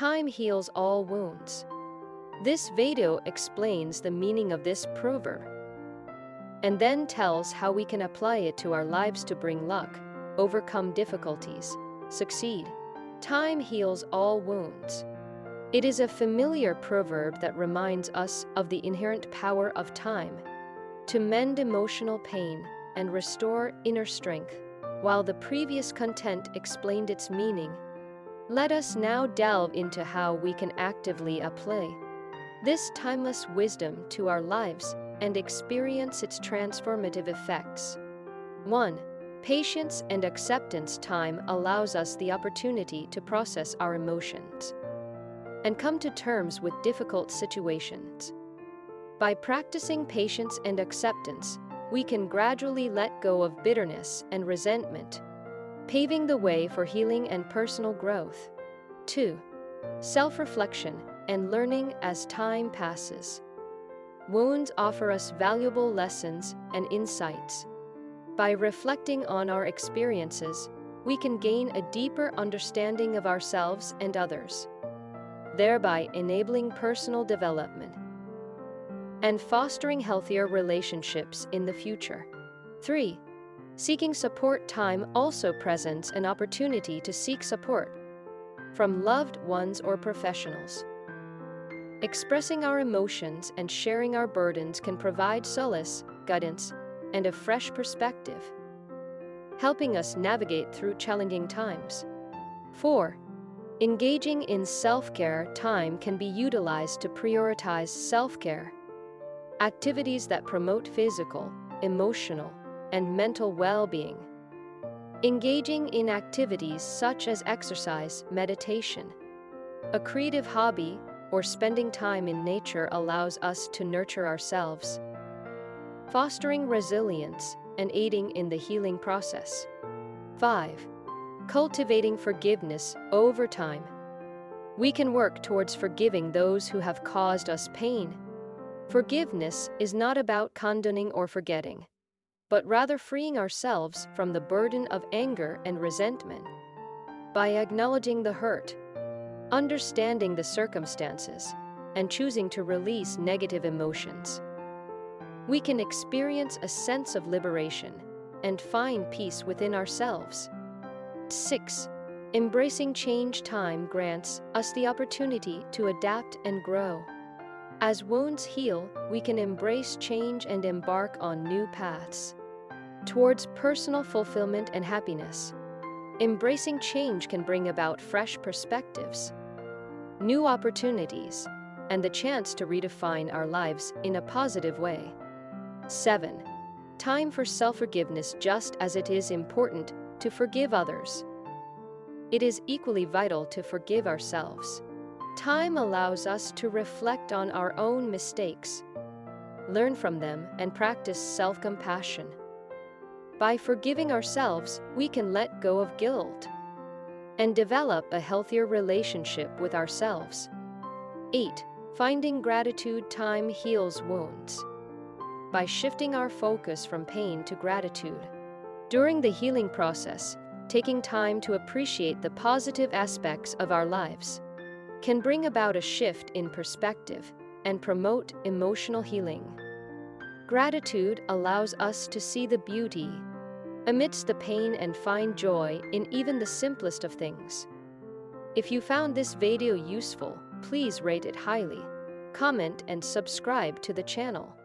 Time heals all wounds. This video explains the meaning of this proverb and then tells how we can apply it to our lives to bring luck, overcome difficulties, succeed. Time heals all wounds. It is a familiar proverb that reminds us of the inherent power of time to mend emotional pain and restore inner strength. While the previous content explained its meaning, let us now delve into how we can actively apply this timeless wisdom to our lives and experience its transformative effects. 1. Patience and acceptance. Time allows us the opportunity to process our emotions and come to terms with difficult situations. By practicing patience and acceptance, we can gradually let go of bitterness and resentment, paving the way for healing and personal growth. 2. Self-reflection and learning. As time passes, wounds offer us valuable lessons and insights. By reflecting on our experiences, we can gain a deeper understanding of ourselves and others, thereby enabling personal development and fostering healthier relationships in the future. 3. Seeking support. Time also presents an opportunity to seek support from loved ones or professionals. Expressing our emotions and sharing our burdens can provide solace, guidance, and a fresh perspective, helping us navigate through challenging times. 4. Engaging in self-care. Time can be utilized to prioritize self-care, activities that promote physical, emotional, and mental well-being. Engaging in activities such as exercise, meditation, a creative hobby, or spending time in nature allows us to nurture ourselves, fostering resilience and aiding in the healing process. 5. Cultivating forgiveness. Over time, we can work towards forgiving those who have caused us pain. Forgiveness is not about condoning or forgetting, but rather freeing ourselves from the burden of anger and resentment. By acknowledging the hurt, understanding the circumstances, and choosing to release negative emotions, we can experience a sense of liberation and find peace within ourselves. 6. Embracing change. Time grants us the opportunity to adapt and grow. As wounds heal, we can embrace change and embark on new paths towards personal fulfillment and happiness. Embracing change can bring about fresh perspectives, new opportunities, and the chance to redefine our lives in a positive way. 7. Time for self-forgiveness. Just as it is important to forgive others, it is equally vital to forgive ourselves. Time allows us to reflect on our own mistakes, learn from them, and practice self-compassion. By forgiving ourselves, we can let go of guilt and develop a healthier relationship with ourselves. 8. Finding gratitude. Time heals wounds by shifting our focus from pain to gratitude. During the healing process, taking time to appreciate the positive aspects of our lives can bring about a shift in perspective and promote emotional healing. Gratitude allows us to see the beauty amidst the pain and find joy in even the simplest of things. If you found this video useful, please rate it highly, comment, and subscribe to the channel.